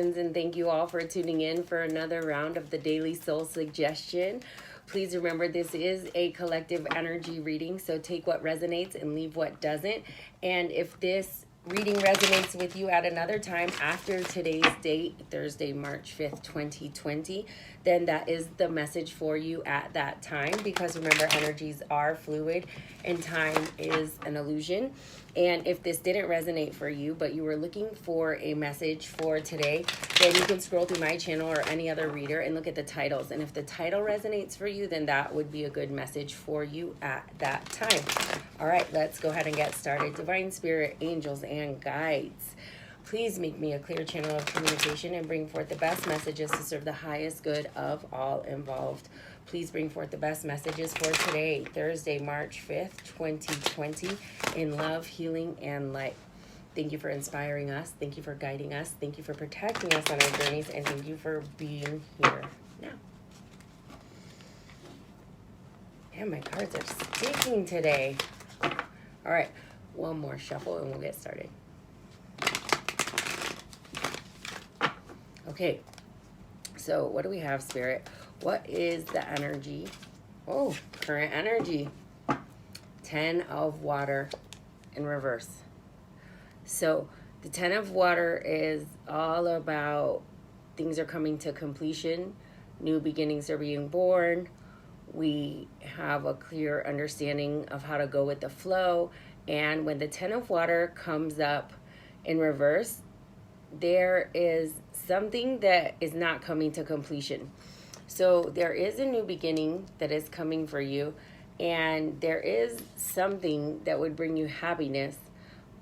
And thank you all for tuning in for another round of the Daily Soul Suggestion. Please remember this is a collective energy reading, so take what resonates and leave what doesn't. And if this reading resonates with you at another time after today's date, Thursday, March 5th, 2020, then that is the message for you at that time, because remember, energies are fluid and time is an illusion. And if this didn't resonate for you, but you were looking for a message for today, then you can scroll through my channel or any other reader and look at the titles. And if the title resonates for you, then that would be a good message for you at that time. All right, let's go ahead and get started. Divine Spirit, angels, and guides, please make me a clear channel of communication and bring forth the best messages to serve the highest good of all involved. Please bring forth the best messages for today, Thursday, March 5th, 2020, in love, healing, and light. Thank you for inspiring us. Thank you for guiding us. Thank you for protecting us on our journeys. And thank you for being here now. And my cards are sticking today. All right, one more shuffle and we'll get started. Okay, so what do we have, Spirit? What is the energy? Oh, current energy. 10 of water in reverse. So the 10 of water is all about things are coming to completion. New beginnings are being born. We have a clear understanding of how to go with the flow. And when the 10 of water comes up in reverse, there is something that is not coming to completion. So there is a new beginning that is coming for you, and there is something that would bring you happiness.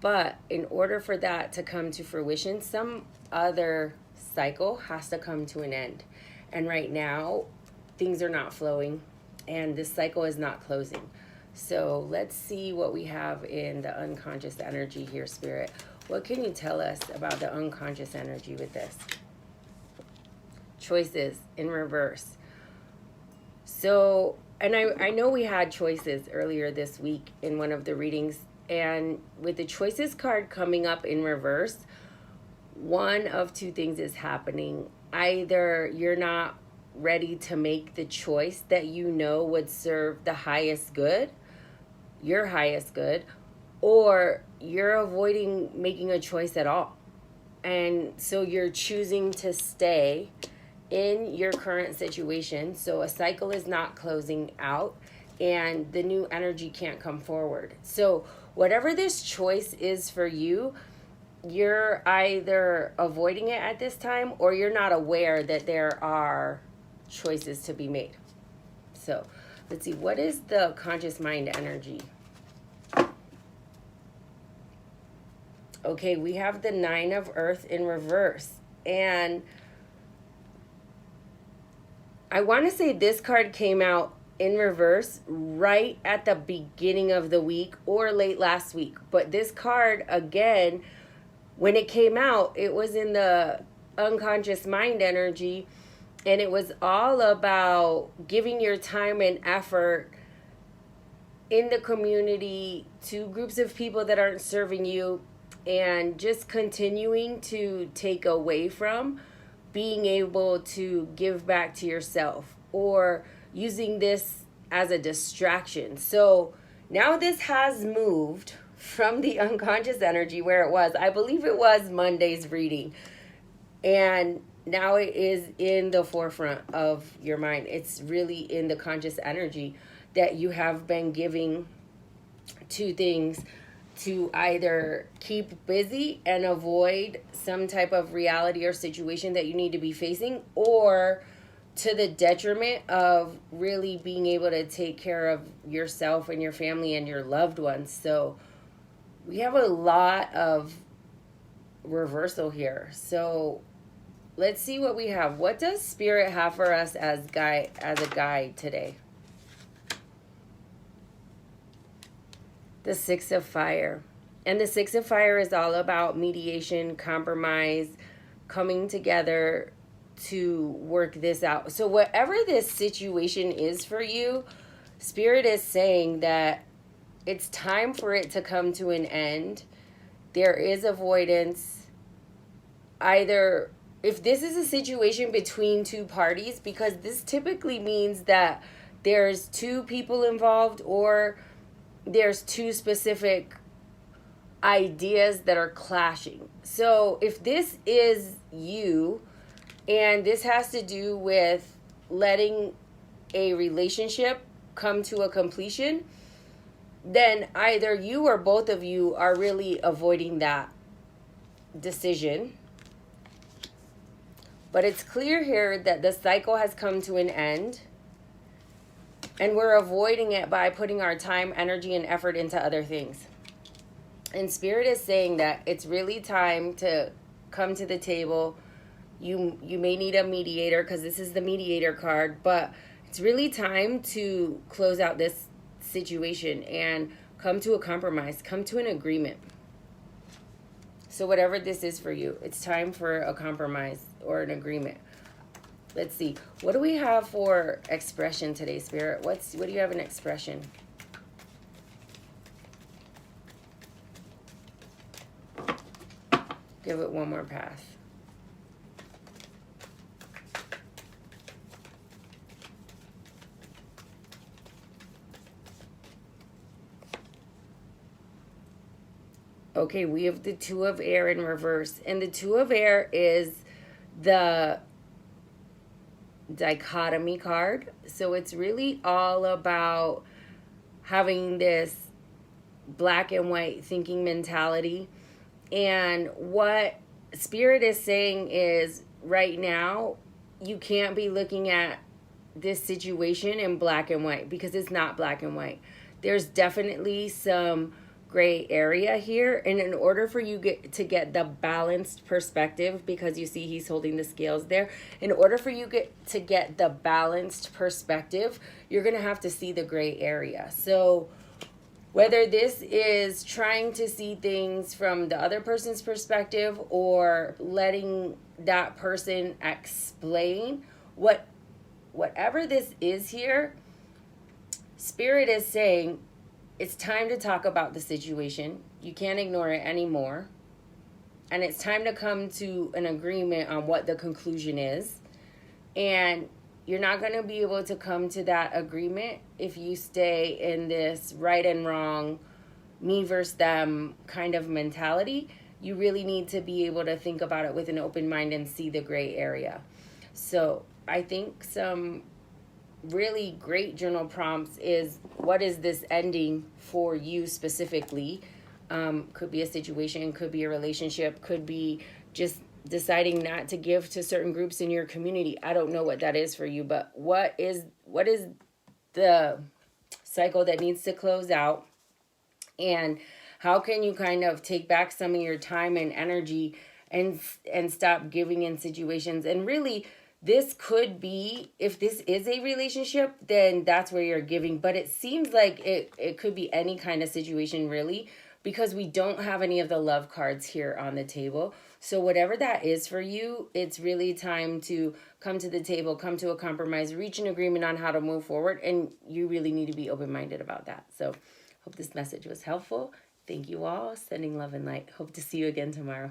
But in order for that to come to fruition, some other cycle has to come to an end. And right now, things are not flowing, and this cycle is not closing. So let's see what we have in the unconscious energy here, Spirit. What can you tell us about the unconscious energy with this? Choices in reverse. So, and I know we had choices earlier this week in one of the readings, and with the choices card coming up in reverse, one of two things is happening. Either you're not ready to make the choice that you know would serve the highest good, your highest good, or you're avoiding making a choice at all. And so you're choosing to stay in your current situation. So a cycle is not closing out and the new energy can't come forward. So whatever this choice is for you, you're either avoiding it at this time or you're not aware that there are choices to be made. So let's see, what is the conscious mind energy? Okay, we have the 9 of Earth in reverse. And I want to say this card came out in reverse right at the beginning of the week or late last week. But this card, again, when it came out, it was in the unconscious mind energy. And it was all about giving your time and effort in the community to groups of people that aren't serving you, and just continuing to take away from being able to give back to yourself, or using this as a distraction. So now this has moved from the unconscious energy where it was, I believe it was Monday's reading, and now it is in the forefront of your mind. It's really in the conscious energy that you have been giving to things to either keep busy and avoid some type of reality or situation that you need to be facing, or to the detriment of really being able to take care of yourself and your family and your loved ones. So we have a lot of reversal here. So let's see what we have. What does Spirit have for us as a guide today? The 6 of Fire. And the 6 of Fire is all about mediation, compromise, coming together to work this out. So whatever this situation is for you, Spirit is saying that it's time for it to come to an end. There is avoidance. Either if this is a situation between two parties, because this typically means that there's two people involved or there's two specific ideas that are clashing. So if this is you and this has to do with letting a relationship come to a completion, then either you or both of you are really avoiding that decision. But it's clear here that the cycle has come to an end, and we're avoiding it by putting our time, energy, and effort into other things. And Spirit is saying that it's really time to come to the table. You may need a mediator because this is the mediator card, but it's really time to close out this situation and come to a compromise, come to an agreement. So whatever this is for you, it's time for a compromise or an agreement. Let's see. What do we have for expression today, Spirit? What do you have in expression? Give it one more pass. Okay, we have the Two of Air in reverse. And the Two of Air is the dichotomy card. So it's really all about having this black and white thinking mentality. And what Spirit is saying is right now, you can't be looking at this situation in black and white because it's not black and white. There's definitely some gray area here, and in order for you to get the balanced perspective, because you see he's holding the scales there, in order for you to get the balanced perspective, you're gonna have to see the gray area. So whether this is trying to see things from the other person's perspective or letting that person explain whatever this is here, Spirit is saying it's time to talk about the situation. You can't ignore it anymore. And it's time to come to an agreement on what the conclusion is. And you're not going to be able to come to that agreement if you stay in this right and wrong, me versus them kind of mentality. You really need to be able to think about it with an open mind and see the gray area. So I think some really great journal prompts is, what is this ending for you specifically? Could be a situation, could be a relationship, could be just deciding not to give to certain groups in your community. I don't know what that is for you, but what is the cycle that needs to close out, and how can you kind of take back some of your time and energy and stop giving in situations? And really, this could be, if this is a relationship, then that's where you're giving. But it seems like it could be any kind of situation, really, because we don't have any of the love cards here on the table. So whatever that is for you, it's really time to come to the table, come to a compromise, reach an agreement on how to move forward. And you really need to be open-minded about that. So hope this message was helpful. Thank you all. Sending love and light. Hope to see you again tomorrow.